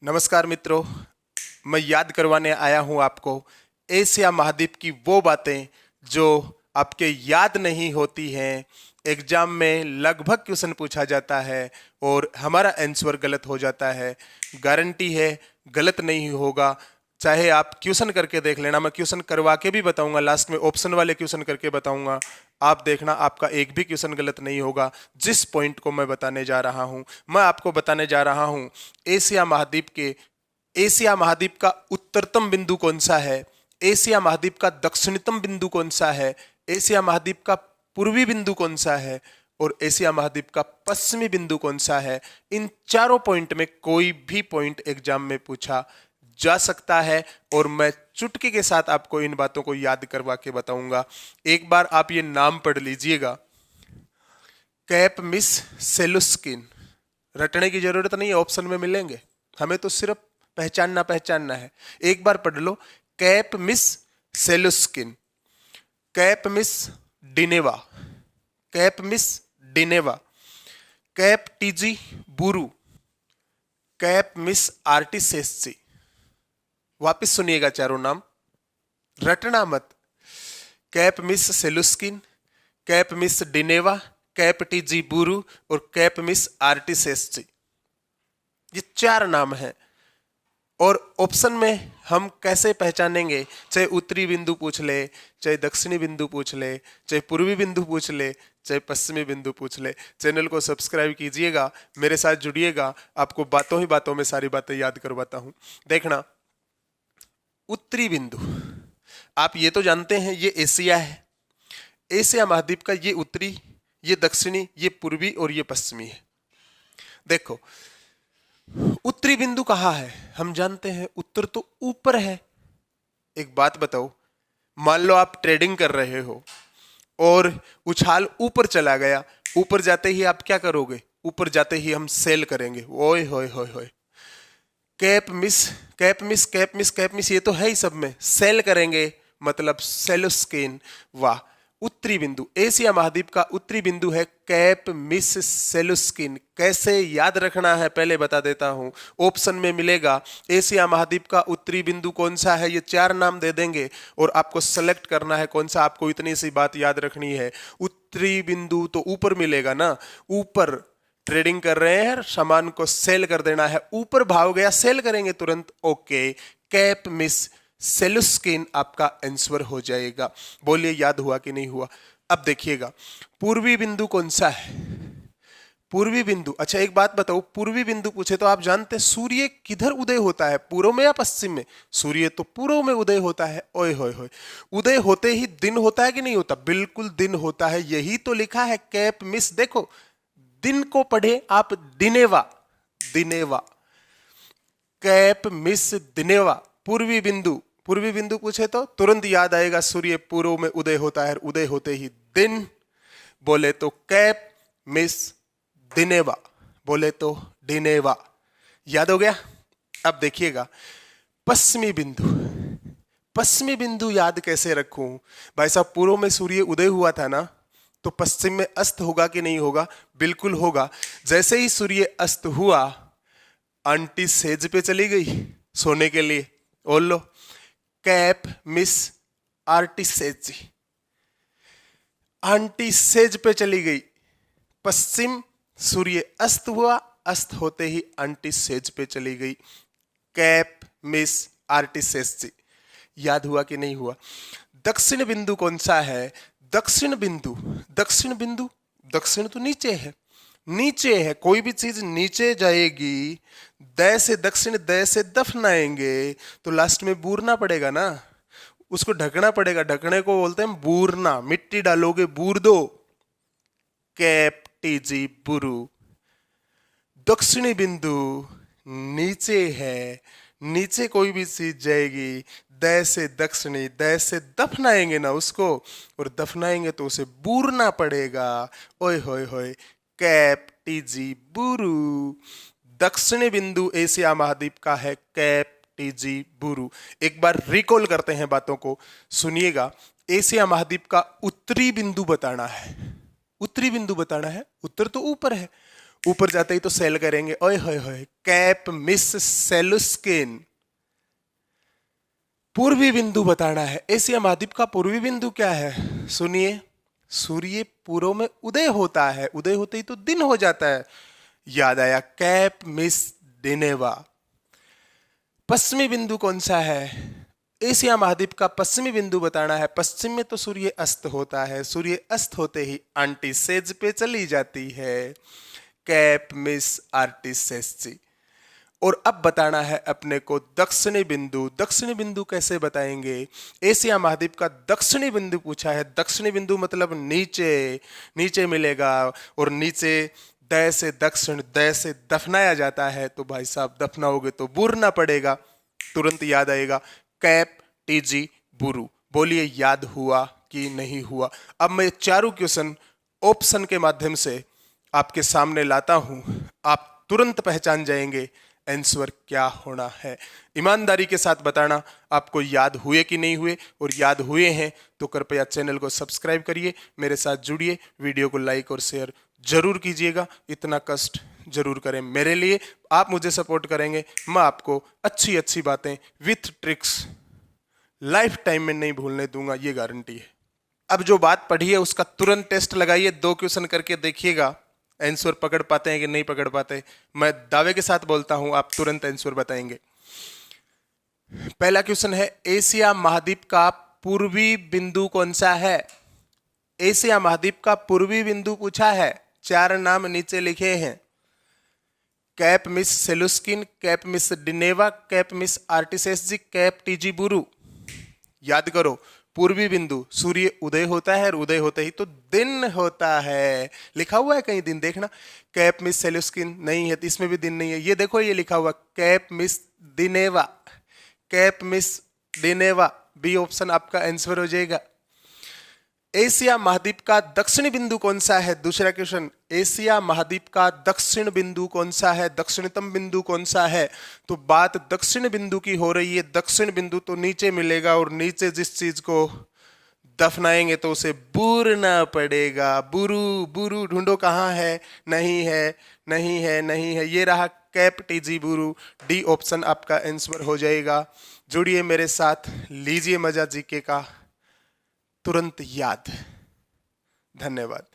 नमस्कार मित्रों, मैं याद करवाने आया हूं आपको एशिया महाद्वीप की वो बातें जो आपके याद नहीं होती हैं। एग्जाम में लगभग क्वेश्चन पूछा जाता है और हमारा आंसर गलत हो जाता है। गारंटी है गलत नहीं होगा, चाहे आप क्वेश्चन करके देख लेना। मैं क्वेश्चन करवा के भी बताऊंगा, लास्ट में ऑप्शन वाले क्वेश्चन करके बताऊंगा। आप देखना, आपका एक भी क्वेश्चन गलत नहीं होगा। जिस पॉइंट को मैं बताने जा रहा हूं, मैं आपको बताने जा रहा हूं एशिया महाद्वीप का उत्तरतम बिंदु कौन सा है, एशिया महाद्वीप का दक्षिणतम बिंदु कौन सा है, एशिया महाद्वीप का पूर्वी बिंदु कौन सा है और एशिया महाद्वीप का पश्चिमी बिंदु कौन सा है। इन चारों पॉइंट में कोई भी पॉइंट एग्जाम में पूछा जा सकता है और मैं चुटकी के साथ आपको इन बातों को याद करवा के बताऊंगा। एक बार आप ये नाम पढ़ लीजिएगा, कैप मिस सेलुस्किन। रटने की जरूरत नहीं है, ऑप्शन में मिलेंगे, हमें तो सिर्फ पहचानना है। एक बार पढ़ लो, कैप मिस सेलुस्किन, कैप मिस डिनेवा, कैप मिस डिनेवा, कैप टीजी बुरू, कैप मिस आर्टिसेस्सी। वापिस सुनिएगा चारों नाम, रटना मत। कैप मिस सेलुस्किन, कैप मिस डिनेवा, कैप टीजी बुरू और कैप मिस आर्टिसेस्सी। ये चार नाम हैं और ऑप्शन में हम कैसे पहचानेंगे? चाहे उत्तरी बिंदु पूछ ले, चाहे दक्षिणी बिंदु पूछ ले, चाहे पूर्वी बिंदु पूछ ले, चाहे पश्चिमी बिंदु पूछ ले। चैनल को सब्सक्राइब कीजिएगा, मेरे साथ जुड़िएगा, आपको बातों ही बातों में सारी बातें याद करवाता हूं। देखना, उत्तरी बिंदु, आप ये तो जानते हैं ये एशिया है। एशिया महाद्वीप का ये उत्तरी, ये दक्षिणी, ये पूर्वी और ये पश्चिमी है। देखो, उत्तरी बिंदु कहाँ है? हम जानते हैं उत्तर तो ऊपर है। एक बात बताओ, मान लो आप ट्रेडिंग कर रहे हो और उछाल ऊपर चला गया, ऊपर जाते ही आप क्या करोगे? ऊपर जाते ही हम सेल करेंगे। ओए होए होए होए, cap miss cap miss cap miss cap miss, ये तो है ही सब में। सेल करेंगे मतलब सेलुस्किन। वाह, उत्तरी बिंदु, एशिया महाद्वीप का उत्तरी बिंदु है कैप मिस सेलुस्किन। कैसे याद रखना है पहले बता देता हूं, ऑप्शन में मिलेगा एशिया महाद्वीप का उत्तरी बिंदु कौन सा है, ये चार नाम दे देंगे और आपको सेलेक्ट करना है कौन सा। आपको इतनी सी बात याद रखनी है, उत्तरी बिंदु तो ऊपर मिलेगा ना। ऊपर ट्रेडिंग कर रहे हैं, सामान को सेल कर देना है, ऊपर भाव गया, सेल करेंगे तुरंत। ओके, कैप मिस सेलुस्किन आपका आंसर हो जाएगा। बोलिए याद हुआ कि नहीं हुआ? अब देखिएगा, पूर्वी बिंदु कौन सा है? पूर्वी बिंदु, अच्छा एक बात बताओ, पूर्वी बिंदु पूछे तो आप जानते हैं सूर्य किधर उदय होता है, पूर्व में या पश्चिम में? सूर्य तो पूर्व में उदय होता है। ओए होए होए, उदय होते ही दिन होता है कि नहीं होता? बिल्कुल दिन होता है, यही तो लिखा है कैप मिस। देखो, दिन को पढ़े आप डिनेवा, डिनेवा, कैप मिस डिनेवा। पूर्वी बिंदु, पूर्वी बिंदु पूछे तो तुरंत याद आएगा सूर्य पूर्व में उदय होता है, उदय होते ही दिन। बोले तो कैप मिस डिनेवा, बोले तो डिनेवा। याद हो गया? अब देखिएगा, पश्चिमी बिंदु, पश्चिमी बिंदु याद कैसे रखूं भाई साहब? पूर्व में सूर्य उदय हुआ था ना, तो पश्चिम में अस्त होगा कि नहीं होगा? बिल्कुल होगा। जैसे ही सूर्य अस्त हुआ, आंटी सेज पे चली गई सोने के लिए। और लो, कैप मिस आर्टिसेज, आंटी सेज पे चली गई। पश्चिम, सूर्य अस्त हुआ, अस्त होते ही आंटी सेज पे चली गई। कैप मिस आर्टिसेज। याद हुआ कि नहीं हुआ? दक्षिण बिंदु कौन सा है? दक्षिण बिंदु, दक्षिण बिंदु, दक्षिण तो नीचे है, नीचे है। कोई भी चीज नीचे जाएगी, द से दक्षिण, द से दफन आएंगे तो लास्ट में बूरना पड़ेगा ना, उसको ढकना पड़ेगा। ढकने को बोलते हैं बूरना। मिट्टी डालोगे, बूर दो। कैप टीजी बुरू, दक्षिणी बिंदु नीचे है, नीचे कोई भी चीज जाएगी, द से दक्षिणी, द से दफनाएंगे ना उसको, और दफनाएंगे तो उसे बूरना पड़ेगा। ओए होए होए, कैप टीजी बुरू। दक्षिणी बिंदु एशिया महाद्वीप का है कैप टीजी बुरू। एक बार रिकॉल करते हैं बातों को, सुनिएगा। एशिया महाद्वीप का उत्तरी बिंदु बताना है, उत्तरी बिंदु बताना है। उत्तर तो ऊपर है, ऊपर जाते ही तो सेल करेंगे, ओए होए होए, कैप मिस सेलुस्किन। पूर्वी बिंदु बताना है। एशिया महाद्वीप का पूर्वी बिंदु क्या है? सुनिए, सूर्य पूर्व में उदय होता है, उदय होते ही तो दिन हो जाता है, याद आया, कैप मिस डिनेवा। पश्चिमी बिंदु कौन सा है? एशिया महाद्वीप का पश्चिमी बिंदु बताना है। पश्चिम में तो सूर्य अस्त होता है, सूर्य अस्त होते ही आंटीसेज पे चली जाती है, कैप मिस आर्टिसेसी। और अब बताना है अपने को दक्षिणी बिंदु। दक्षिणी बिंदु कैसे बताएंगे? एशिया महाद्वीप का दक्षिणी बिंदु पूछा है। दक्षिणी बिंदु मतलब नीचे, नीचे मिलेगा, और नीचे द से दक्षिण, द से दफनाया जाता है, तो भाई साहब दफनाओगे तो बुरना पड़ेगा, तुरंत याद आएगा, कैप टीजी बुरु। बोलिए याद हुआ कि नहीं हुआ? अब मैं चारों क्वेश्चन ऑप्शन के माध्यम से आपके सामने लाता हूं, आप तुरंत पहचान जाएंगे आंसर क्या होना है। ईमानदारी के साथ बताना आपको याद हुए कि नहीं हुए, और याद हुए हैं तो कृपया चैनल को सब्सक्राइब करिए, मेरे साथ जुड़िए, वीडियो को लाइक और शेयर जरूर कीजिएगा, इतना कष्ट जरूर करें मेरे लिए। आप मुझे सपोर्ट करेंगे, मैं आपको अच्छी अच्छी बातें विथ ट्रिक्स लाइफ टाइम में नहीं भूलने दूंगा, ये गारंटी है। अब जो बात पढ़ी है उसका तुरंत टेस्ट लगाइए, 2 क्वेश्चन करके देखिएगा आंसर पकड़ पाते हैं कि नहीं पकड़ पाते। मैं दावे के साथ बोलता हूं आप तुरंत आंसर बताएंगे। पहला क्वेश्चन है, एशिया महाद्वीप का पूर्वी बिंदु कौन सा है? एशिया महाद्वीप का पूर्वी बिंदु पूछा है, 4 नाम नीचे लिखे हैं, कैप मिस सेलुस्किन, कैप मिस डिनेवा, कैप मिस आर्टिसेसी, कैप टीजी बुरु। याद करो, पूर्वी बिंदु, सूर्य उदय होता है और उदय होते ही तो दिन होता है। लिखा हुआ है कहीं दिन, देखना, कैप मिस सेलुस्किन नहीं है, इसमें भी दिन नहीं है। ये देखो, ये लिखा हुआ कैप मिस डिनेवा, कैप मिस डिनेवा, बी ऑप्शन आपका आंसर हो जाएगा। एशिया महाद्वीप का दक्षिणी बिंदु कौन सा है? दूसरा क्वेश्चन, एशिया महाद्वीप का दक्षिण बिंदु कौन सा है, दक्षिणतम बिंदु कौन सा है? तो बात दक्षिण बिंदु की हो रही है। दक्षिण बिंदु तो नीचे मिलेगा, और नीचे जिस चीज को दफनाएंगे तो उसे बूरना पड़ेगा। बुरु, बुरु ढूंढो कहाँ है, नहीं है, नहीं है, नहीं है, ये रहा कैप टीजी बुरु। डी ऑप्शन आपका आंसर हो जाएगा। जुड़िए मेरे साथ, लीजिए मजा जीके का तुरंत याद। धन्यवाद।